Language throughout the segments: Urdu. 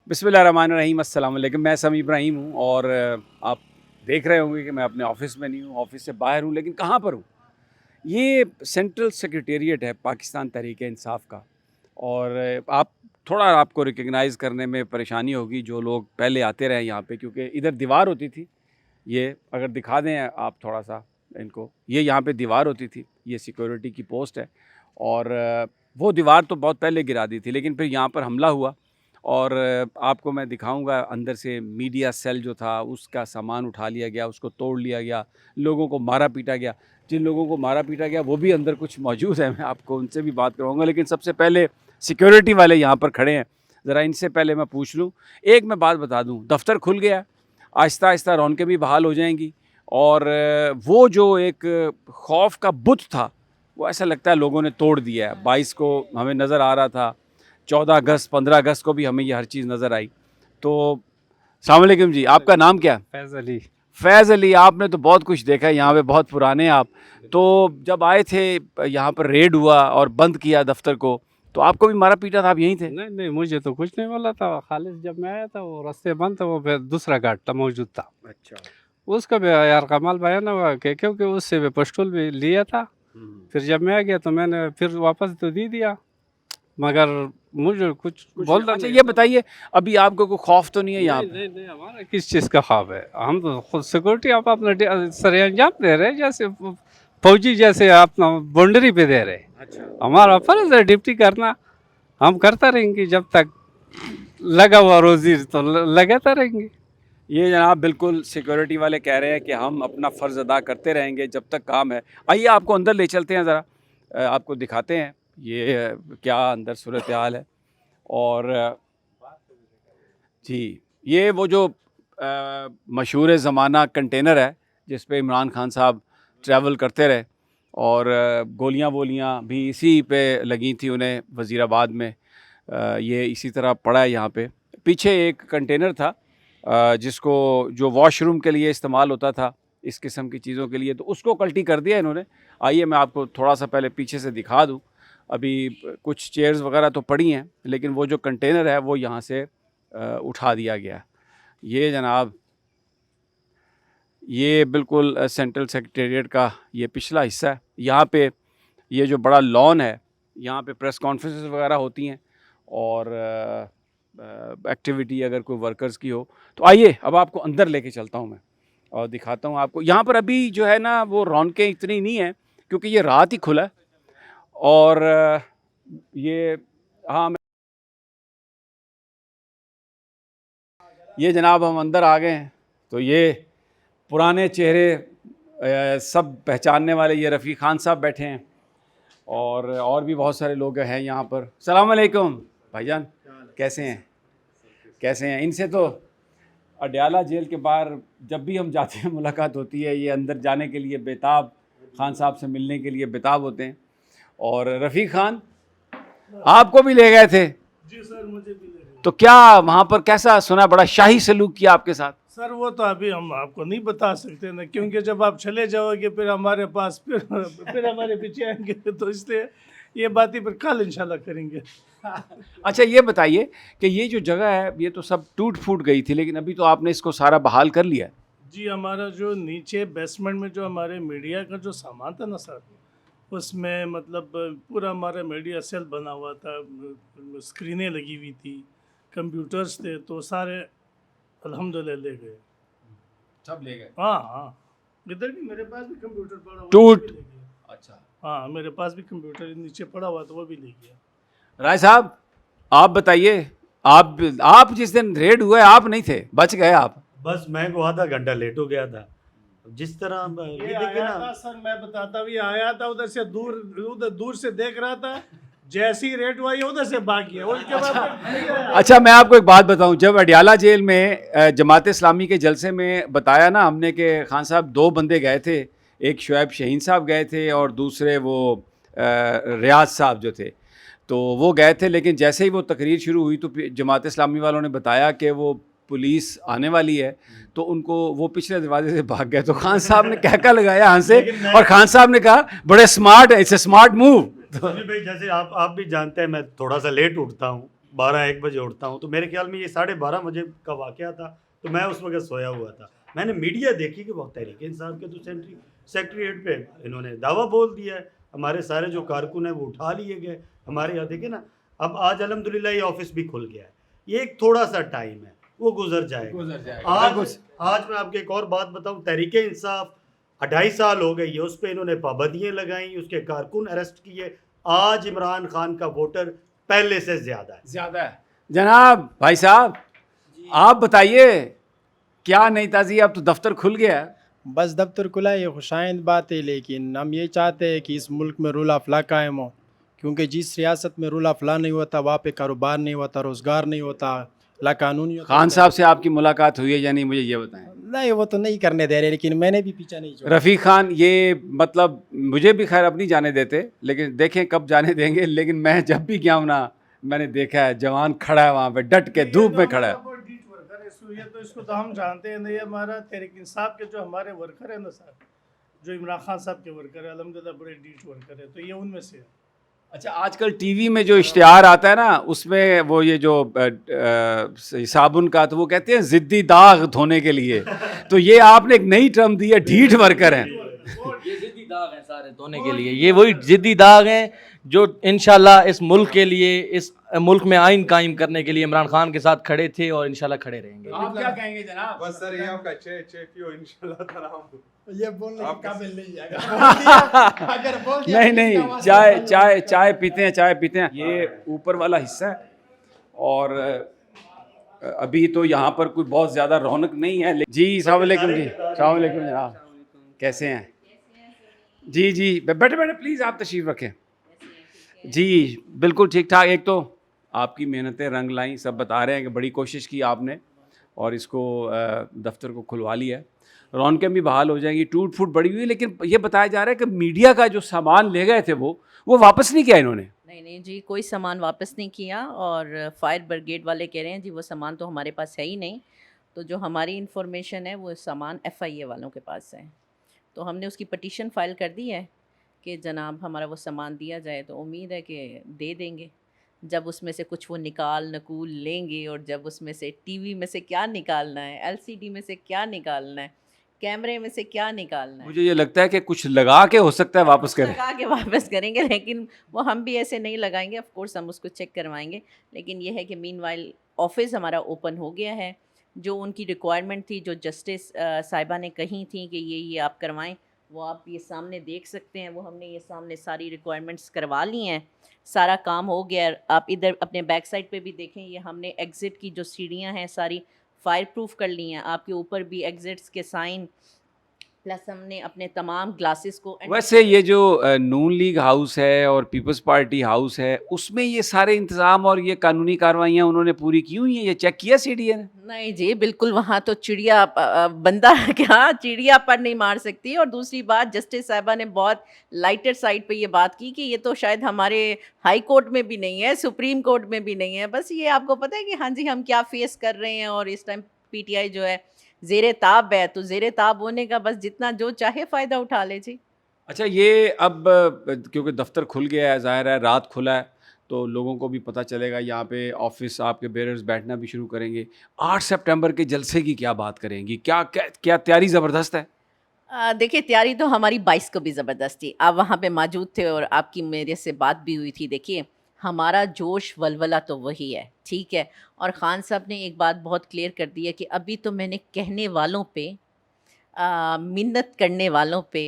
بسم اللہ الرحمن الرحیم. السلام علیکم. میں سمیع ابراہیم ہوں اور آپ دیکھ رہے ہوں گے کہ میں اپنے آفس میں نہیں ہوں, آفس سے باہر ہوں, لیکن کہاں پر ہوں؟ یہ سینٹرل سیکریٹریٹ ہے پاکستان تحریک انصاف کا. اور آپ کو ریکگنائز کرنے میں پریشانی ہوگی جو لوگ پہلے آتے رہے یہاں پہ, کیونکہ ادھر دیوار ہوتی تھی. یہ اگر دکھا دیں آپ تھوڑا سا ان کو, یہ یہاں پہ دیوار ہوتی تھی, یہ سیکورٹی کی پوسٹ ہے. اور وہ دیوار تو بہت پہلے گرا دی تھی, لیکن پھر یہاں پر حملہ ہوا اور آپ کو میں دکھاؤں گا. اندر سے میڈیا سیل جو تھا اس کا سامان اٹھا لیا گیا, اس کو توڑ لیا گیا, لوگوں کو مارا پیٹا گیا. جن لوگوں کو مارا پیٹا گیا وہ بھی اندر کچھ موجود ہیں, میں آپ کو ان سے بھی بات کراؤں گا. لیکن سب سے پہلے سیکیورٹی والے یہاں پر کھڑے ہیں, ذرا ان سے پہلے میں پوچھ لوں. ایک میں بات بتا دوں, دفتر کھل گیا, آہستہ آہستہ رونقیں بھی بحال ہو جائیں گی. اور وہ جو ایک خوف کا بت تھا وہ ایسا لگتا ہے لوگوں نے توڑ دیا ہے. 22 کو ہمیں نظر آ رہا تھا, 14 اگست 15 اگست کو بھی ہمیں یہ ہر چیز نظر آئی. تو السلام علیکم جی, آپ کا نام کیا؟ فیض علی. فیض علی, آپ نے تو بہت کچھ دیکھا ہے یہاں پہ, بہت پرانے ہیں آپ. تو جب آئے تھے یہاں پر ریڈ ہوا اور بند کیا دفتر کو, تو آپ کو بھی مارا پیٹا تھا, آپ یہیں تھے؟ نہیں, مجھے تو کچھ نہیں بولا تھا. خالص جب میں آیا تھا وہ راستے بند تھا, وہ پھر دوسرا گارڈ تھا موجود تھا. اچھا. اس کا بھی یار کمال بیان ہوا کہ کیونکہ اس سے بھی پسٹول بھی لیا تھا. پھر جب میں آ گیا تو میں نے پھر واپس تو دے دیا, مگر مجھے کچھ بولنا. اچھا یہ بتائیے, ابھی آپ کو کوئی خوف تو نہیں ہے یہاں پہ؟ نہیں, ہمارا کس چیز کا خواب ہے؟ ہم تو خود سیکورٹی آپ اپنا سر انجام دے رہے, جیسے فوجی جیسے اپنا باؤنڈری پہ دے رہے. اچھا. ہمارا فرض ہے ڈیوٹی کرنا, ہم کرتا رہیں گے جب تک لگا ہوا روزی تو لگاتا رہیں گے. یہ جناب بالکل سیکورٹی والے کہہ رہے ہیں کہ ہم اپنا فرض ادا کرتے رہیں گے جب تک کام ہے. آئیے آپ کو اندر لے چلتے ہیں, ذرا آپ کو دکھاتے ہیں یہ کیا اندر صورتحال ہے. اور جی, یہ وہ جو مشہور زمانہ کنٹینر ہے جس پہ عمران خان صاحب ٹریول کرتے رہے, اور گولیاں وولیاں بھی اسی پہ لگی تھیں انہیں وزیر آباد میں. یہ اسی طرح پڑا ہے یہاں پہ. پیچھے ایک کنٹینر تھا جس کو جو واش روم کے لیے استعمال ہوتا تھا اس قسم کی چیزوں کے لیے, تو اس کو کلٹی کر دیا انہوں نے. آئیے میں آپ کو تھوڑا سا پہلے پیچھے سے دکھا دوں. ابھی کچھ چیئرز وغیرہ تو پڑی ہیں, لیکن وہ جو کنٹینر ہے وہ یہاں سے اٹھا دیا گیا. یہ جناب یہ بالکل سینٹرل سیکریٹریٹ کا یہ پچھلا حصہ ہے. یہاں پہ یہ جو بڑا لان ہے, یہاں پہ پریس کانفرنسز وغیرہ ہوتی ہیں اور ایکٹیویٹی اگر کوئی ورکرز کی ہو. تو آئیے اب آپ کو اندر لے کے چلتا ہوں میں اور دکھاتا ہوں آپ کو. یہاں پر ابھی جو ہے نا وہ رونقیں اتنی نہیں ہیں کیونکہ یہ رات ہی کھلا ہے. اور یہ یہ جناب ہم اندر آ گئے ہیں. تو یہ پرانے چہرے سب پہچاننے والے, یہ رفیق خان صاحب بیٹھے ہیں اور بھی بہت سارے لوگ ہیں یہاں پر. السلام علیکم بھائی جان, کیسے ہیں؟ ان سے تو اڈیالہ جیل کے باہر جب بھی ہم جاتے ہیں ملاقات ہوتی ہے. یہ اندر جانے کے لیے بیتاب, خان صاحب سے ملنے کے لیے بیتاب ہوتے ہیں. اور رفیق خان آپ کو بھی لے گئے تھے؟ جی سر, مجھے بھی لے گئے. تو کیا وہاں پر کیسا سنا, بڑا شاہی سلوک کیا آپ کے ساتھ؟ سر وہ تو ابھی ہم آپ کو نہیں بتا سکتے نا, کیونکہ جب آپ چلے جاؤ گے پھر ہمارے پاس پھر ہمارے پیچھے آئیں گے, تو اس لیے یہ باتیں پھر کل انشاءاللہ کریں گے. اچھا یہ بتائیے کہ یہ جو جگہ ہے یہ تو سب ٹوٹ پھوٹ گئی تھی, لیکن ابھی تو آپ نے اس کو سارا بحال کر لیا ہے. جی, ہمارا جو نیچے بیسمنٹ میں جو ہمارے میڈیا کا جو سامان تھا نا سر, اس میں مطلب پورا ہمارا میڈیا سیل بنا ہوا تھا, اسکرینیں لگی ہوئی تھی, کمپیوٹرز تھے, تو سارے الحمدللہ لے گئے. سب لے گئے؟ ہاں, ادھر بھی میرے پاس بھی کمپیوٹر پڑا ہوا, ٹوٹ؟ اچھا. ہاں, میرے پاس بھی کمپیوٹر نیچے پڑا ہوا تو وہ بھی لے گیا. رائے صاحب آپ بتائیے, آپ جس دن ریڈ ہوئے آپ نہیں تھے, بچ گئے آپ؟ بس میں کو آدھا گھنٹہ لیٹ ہو گیا تھا. جس طرح یہ دیکھیں آیا نا, تھا سر, میں بتاتا ہوں, یہ آیا تھا ادھر سے دور سے دیکھ رہا تھا, جیسی ریٹ ہوا یہ ادھر سے بھاگ گیا. اس کے بعد اچھا میں آپ کو ایک بات بتاؤں, جب اڈیالہ جیل میں جماعت اسلامی کے جلسے میں بتایا نا ہم نے کہ خان صاحب 2 بندے گئے تھے, ایک شعیب شہین صاحب گئے تھے اور دوسرے وہ ریاض صاحب جو تھے, تو وہ گئے تھے. لیکن جیسے ہی وہ تقریر شروع ہوئی تو جماعت اسلامی والوں نے بتایا کہ وہ پولیس آنے والی ہے, تو ان کو وہ پچھلے دروازے سے بھاگ گئے. تو خان صاحب نے کہکا لگایا یہاں سے, اور خان صاحب نے کہا بڑے اسمارٹ ہے, اٹس اے اسمارٹ موو. بھائی جیسے آپ بھی جانتے ہیں میں تھوڑا سا لیٹ اٹھتا ہوں, 12-1 بجے اٹھتا ہوں, تو میرے خیال میں یہ 12:30 بجے کا واقعہ تھا, تو میں اس وقت سویا ہوا تھا. میں نے میڈیا دیکھی کہ بہت تحریک انصاف کے تو سیکریٹریٹ پہ انہوں نے دعویٰ بول دیا ہے, ہمارے سارے جو کارکن ہیں وہ اٹھا لیے گئے. ہمارے یہاں دیکھیں نا, اب آج الحمدللہ یہ آفس بھی کھل گیا ہے. یہ ایک تھوڑا سا ٹائم ہے, وہ گزر جائے گا. آج میں آپ کو ایک اور بات بتاؤں, تحریک انصاف 2.5 سال ہو گئی ہے, اس پہ انہوں نے پابندیاں لگائیں, اس کے کارکن اریسٹ کیے. آج عمران خان کا ووٹر پہلے سے زیادہ ہے. جناب بھائی صاحب, آپ بتائیے کیا نئی تازی؟ اب تو دفتر کھل گیا ہے. بس دفتر کھلا ہے, یہ خوشائند بات ہے, لیکن ہم یہ چاہتے ہیں کہ اس ملک میں رول آف لا قائم ہو, کیونکہ جس ریاست میں رول آف لا نہیں ہوتا وہاں پہ کاروبار نہیں ہوتا, روزگار نہیں ہوتا, لا قانونی ہوتا. خان صاحب سے آپ کی ملاقات ہوئی ہے یا نہیں, مجھے یہ بتائیں. نہیں, وہ تو نہیں کرنے دے رہے, لیکن میں نے بھی پیچھا نہیں چھوڑا. رفیق خان, یہ مطلب مجھے بھی خیر اب نہیں جانے دیتے, لیکن دیکھیں کب جانے دیں گے. لیکن میں جب بھی گیا ہوں نا, میں نے دیکھا ہے جوان کھڑا ہے وہاں پہ ڈٹ کے, دھوپ میں کھڑا ہے. تو اس کو تو ہم جانتے ہیں نہیں. ہمارا تحریک انصاف کے جو ہمارے ورکر ہیں نا سر, جو عمران خان صاحب کے ورکر ہیں, الحمدللہ بڑے ڈیٹ ورکر ہیں, تو یہ ان میں سے ہے. اچھا, آج کل ٹی وی میں جو اشتہار آتا ہے نا, اس میں وہ یہ جو صابن کا, تو وہ کہتے ہیں ضدی داغ دھونے کے لیے, تو یہ آپ نے ایک نئی ٹرم دی ہے, ڈھیٹ ورکر ہیں. یہ ضدی داغ ہیں سارے دھونے کے لیے, یہ وہی ضدی داغ ہیں جو انشاءاللہ اس ملک کے لیے, اس ملک میں آئین قائم کرنے کے لیے عمران خان کے ساتھ کھڑے تھے اور انشاءاللہ کھڑے رہیں گے. آپ کیا کہیں گے جناب؟ بس سر, یہ آپ کا چے پیو انشاءاللہ تعالی. یہ بولنے کے قابل نہیں ہے. اگر بول دیا نہیں, چائے پیتے ہیں. یہ اوپر والا حصہ ہے, اور ابھی تو یہاں پر کوئی بہت زیادہ رونق نہیں ہے. جی السلام علیکم. جی السلام علیکم جناب, کیسے ہیں؟ جی بیٹھے پلیز, آپ تشریف رکھیں. جی بالکل ٹھیک ٹھاک. ایک تو آپ کی محنتیں رنگ لائیں, سب بتا رہے ہیں کہ بڑی کوشش کی آپ نے, اور اس کو دفتر کو کھلوا لیا ہے, رونقیں بھی بحال ہو جائیں گی. ٹوٹ پھوٹ بڑی ہوئی, لیکن یہ بتایا جا رہا ہے کہ میڈیا کا جو سامان لے گئے تھے وہ واپس نہیں کیا انہوں نے. نہیں جی, کوئی سامان واپس نہیں کیا, اور فائر بریگیڈ والے کہہ رہے ہیں جی وہ سامان تو ہمارے پاس ہے ہی نہیں. تو جو ہماری انفارمیشن ہے وہ سامان FIA والوں کے پاس ہے, تو ہم نے اس کی پٹیشن فائل کر دی ہے کہ جناب ہمارا وہ سامان دیا جائے. تو امید ہے کہ دے دیں گے, جب اس میں سے کچھ وہ نکول لیں گے, اور جب اس میں سے ٹی وی میں سے کیا نکالنا ہے, LCD میں سے کیا نکالنا ہے, کیمرے میں سے کیا نکالنا ہے. مجھے یہ لگتا ہے کہ کچھ لگا کے ہو سکتا ہے واپس کریں, لگا کے واپس کریں گے, لیکن وہ ہم بھی ایسے نہیں لگائیں گے. آف کورس ہم اس کو چیک کروائیں گے, لیکن یہ ہے کہ مین وائل آفس ہمارا اوپن ہو گیا ہے. جو ان کی ریکوائرمنٹ تھی, جو جسٹس صاحبہ نے کہی تھیں کہ یہ آپ کروائیں, وہ آپ یہ سامنے دیکھ سکتے ہیں. وہ ہم نے یہ سامنے ساری ریکوائرمنٹس کروا لی ہیں, سارا کام ہو گیا. آپ ادھر اپنے بیک سائڈ پہ بھی دیکھیں, یہ ہم نے ایگزٹ کی جو سیڑھیاں ہیں ساری فائر پروف کر لی ہیں. آپ کے اوپر بھی ایگزٹس کے سائن, پلس ہم نے اپنے تمام گلاسز کو. ویسے یہ جو نون لیگ ہاؤس ہے اور پیپلز پارٹی ہاؤس ہے, اس میں یہ سارے انتظام اور یہ قانونی کارروائیاں انہوں نے پوری کی ہوئی ہیں, یہ چیک کیا CDA نے؟ نہیں جی بالکل, وہاں تو چڑیا بندہ کیا چڑیا پر نہیں مار سکتی. اور دوسری بات, جسٹس صاحبہ نے بہت لائٹر سائڈ پہ یہ بات کی کہ یہ تو شاید ہمارے ہائی کورٹ میں بھی نہیں ہے, سپریم کورٹ میں بھی نہیں ہے. بس یہ آپ کو پتہ ہے کہ ہاں جی ہم کیا فیس کر رہے ہیں, اور اس ٹائم PTI جو ہے زیر تاب ہے, تو زیر تاب ہونے کا بس جتنا جو چاہے فائدہ اٹھا لے جی. اچھا, یہ اب کیونکہ دفتر کھل گیا ہے, ظاہر ہے رات کھلا ہے, تو لوگوں کو بھی پتہ چلے گا. یہاں پہ آفس آپ کے بیررز بیٹھنا بھی شروع کریں گے. 8 سپٹمبر کے جلسے کی کیا بات کریں گی؟ کیا تیاری زبردست ہے؟ دیکھیے تیاری تو ہماری 22 کو بھی زبردست تھی. آپ وہاں پہ موجود تھے اور آپ کی میرے سے بات بھی ہوئی تھی. دیکھیے ہمارا جوش ولولہ تو وہی ہے, ٹھیک ہے. اور خان صاحب نے ایک بات بہت کلیئر کر دی ہے کہ ابھی تو میں نے کہنے والوں پہ, منت کرنے والوں پہ,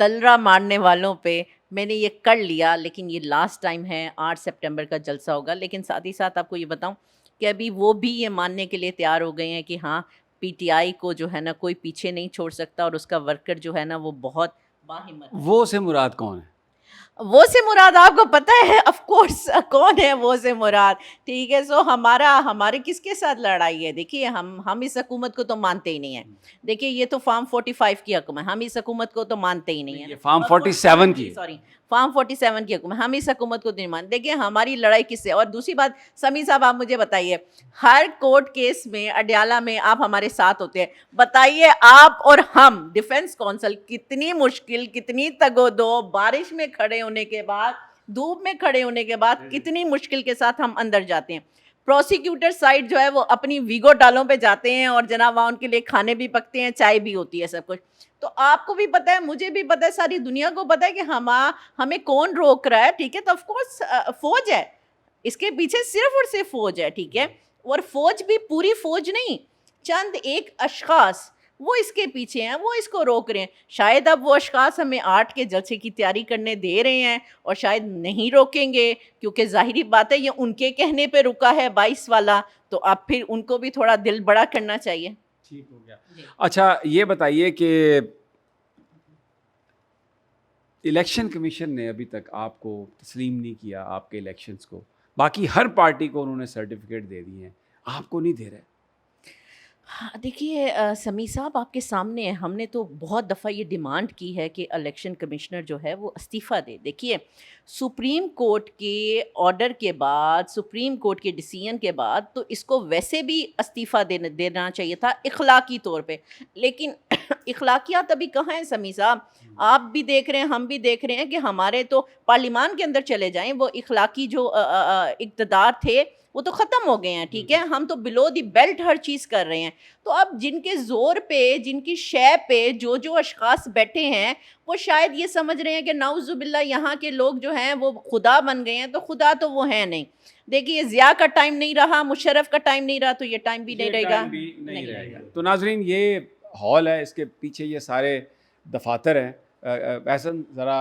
تلرا مارنے والوں پہ میں نے یہ کر لیا, لیکن یہ لاسٹ ٹائم ہے. 8 سپٹمبر کا جلسہ ہوگا. لیکن ساتھ ہی ساتھ آپ کو یہ بتاؤں کہ ابھی وہ بھی یہ ماننے کے لیے تیار ہو گئے ہیں کہ ہاں PTI کو جو ہے نا کوئی پیچھے نہیں چھوڑ سکتا, اور اس کا ورکر جو ہے نا وہ بہت باہمت. وہ سے مراد کون ہے؟ وہ سے مراد آپ کو پتہ ہے آف کورس کون ہے وہ سے مراد, ٹھیک ہے. سو ہمارے کس کے ساتھ لڑائی ہے؟ دیکھیے ہم اس حکومت کو تو مانتے ہی نہیں ہیں. دیکھیے یہ تو فارم 45 کی حکومت ہے, ہم اس حکومت کو تو مانتے ہی نہیں ہیں. یہ فارم 47 کی, سوری فارم 47 کی حکومت, ہم اس حکومت کو نہیں مانتے. دیکھیے ہماری لڑائی کس سے. اور دوسری بات سمیع صاحب آپ مجھے بتائیے, ہر کورٹ کیس میں اڈیالہ میں آپ ہمارے ساتھ ہوتے ہیں, بتائیے آپ اور ہم ڈیفنس کونسل کتنی مشکل, کتنی تگ و دو, بارش میں کھڑے ہونے کے بعد دھوپ میں کھڑے ہونے کے بعد کتنی مشکل کے ساتھ ہم اندر جاتے ہیں. پروسیکیوٹر سائڈ جو ہے وہ اپنی ویگو ڈالوں پہ جاتے ہیں اور جناب وہاں ان کے لیے کھانے بھی پکتے ہیں, چائے بھی ہوتی ہے, سب کچھ. تو آپ کو بھی پتہ ہے, مجھے بھی پتہ ہے, ساری دنیا کو پتہ ہے کہ ہمیں کون روک رہا ہے, ٹھیک ہے. تو آف کورس فوج ہے, اس کے پیچھے صرف اور صرف فوج ہے, ٹھیک ہے. اور فوج بھی پوری فوج نہیں, چند ایک اشخاص وہ اس کے پیچھے ہیں, وہ اس کو روک رہے ہیں. شاید اب وہ اشخاص ہمیں 8 کے جلسے کی تیاری کرنے دے رہے ہیں اور شاید نہیں روکیں گے, کیونکہ ظاہری بات ہے یہ ان کے کہنے پہ رکا ہے 22 والا, تو اب پھر ان کو بھی تھوڑا دل بڑا کرنا چاہیے. ٹھیک ہو گیا. اچھا یہ بتائیے کہ الیکشن کمیشن نے ابھی تک آپ کو تسلیم نہیں کیا آپ کے الیکشنز کو, باقی ہر پارٹی کو انہوں نے سرٹیفکیٹ دے دیے ہیں, آپ کو نہیں دے رہے. دیکھیے سمیع صاحب, آپ کے سامنے ہے, ہم نے تو بہت دفعہ یہ ڈیمانڈ کی ہے کہ الیکشن کمشنر جو ہے وہ استعفیٰ دے. دیکھیے سپریم کورٹ کے آرڈر کے بعد, سپریم کورٹ کے ڈیسیژن کے بعد تو اس کو ویسے بھی استعفیٰ دینا چاہیے تھا اخلاقی طور پہ, لیکن اخلاقیات ابھی کہاں ہیں سمیع صاحب؟ آپ بھی دیکھ رہے ہیں, ہم بھی دیکھ رہے ہیں کہ ہمارے تو پارلیمان کے اندر چلے جائیں, وہ اخلاقی جو اقتدار تھے وہ تو ختم ہو گئے ہیں, ٹھیک ہے. ہم تو بلو دی بیلٹ ہر چیز کر رہے ہیں. تو اب جن کے زور پہ, جن کی شے پہ جو اشخاص بیٹھے ہیں وہ شاید یہ سمجھ رہے ہیں کہ نعوذ باللہ یہاں کے لوگ جو ہیں وہ خدا بن گئے ہیں, تو خدا تو وہ ہیں نہیں. دیکھیے ضیاء کا ٹائم نہیں رہا, مشرف کا ٹائم نہیں رہا, تو یہ ٹائم بھی نہیں رہے گا. تو ناظرین یہ ہال ہے, اس کے پیچھے یہ سارے دفاتر ہیں. احسن ذرا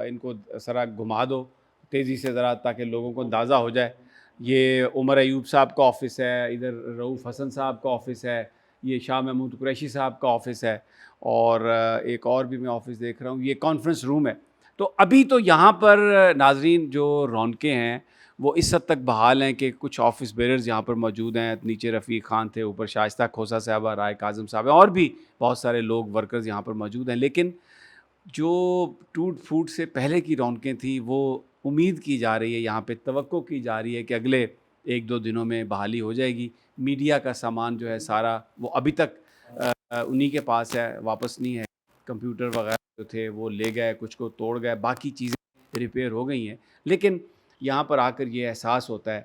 ان کو ذرا گھما دو تیزی سے ذرا, تاکہ لوگوں کو اندازہ ہو جائے. یہ عمر ایوب صاحب کا آفس ہے, ادھر رؤوف حسن صاحب کا آفس ہے, یہ شاہ محمود قریشی صاحب کا آفس ہے, اور ایک اور بھی میں آفس دیکھ رہا ہوں, یہ کانفرنس روم ہے. تو ابھی تو یہاں پر ناظرین جو رونقیں ہیں وہ اس حد تک بحال ہیں کہ کچھ آفس بیررز یہاں پر موجود ہیں. نیچے رفیق خان تھے, اوپر شائستہ کھوسا صاحبہ, رائے کاظم صاحب ہیں, اور بھی بہت سارے لوگ ورکرز یہاں پر موجود ہیں. لیکن جو ٹوٹ پھوٹ سے پہلے کی رونقیں تھیں وہ امید کی جا رہی ہے, یہاں پہ توقع کی جا رہی ہے کہ اگلے 1-2 دنوں میں بحالی ہو جائے گی. میڈیا کا سامان جو ہے سارا وہ ابھی تک انہی کے پاس ہے, واپس نہیں ہے. کمپیوٹر وغیرہ جو تھے وہ لے گئے, کچھ کو توڑ گئے, باقی چیزیں ریپیئر ہو گئی ہیں. لیکن یہاں پر آ کر یہ احساس ہوتا ہے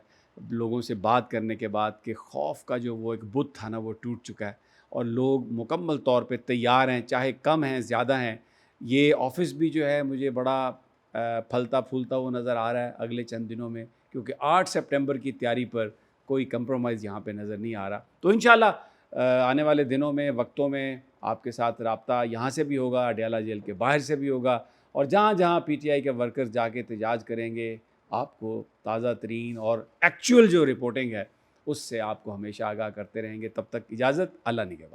لوگوں سے بات کرنے کے بعد کہ خوف کا جو وہ ایک بت تھا نا وہ ٹوٹ چکا ہے, اور لوگ مکمل طور پہ تیار ہیں, چاہے کم ہیں زیادہ ہیں. یہ آفس بھی جو ہے مجھے بڑا پھلتا پھولتا وہ نظر آ رہا ہے اگلے چند دنوں میں, کیونکہ 8 سپٹمبر کی تیاری پر کوئی کمپرومائز یہاں پہ نظر نہیں آ رہا. تو انشاءاللہ آنے والے دنوں میں, وقتوں میں آپ کے ساتھ رابطہ یہاں سے بھی ہوگا, اڈیالہ جیل کے باہر سے بھی ہوگا, اور جہاں جہاں پی ٹی آئی کے ورکرز جا کے احتجاج کریں گے آپ کو تازہ ترین اور ایکچوئل جو رپورٹنگ ہے اس سے آپ کو ہمیشہ آگاہ کرتے رہیں گے. تب تک اجازت, اللہ نگہبان.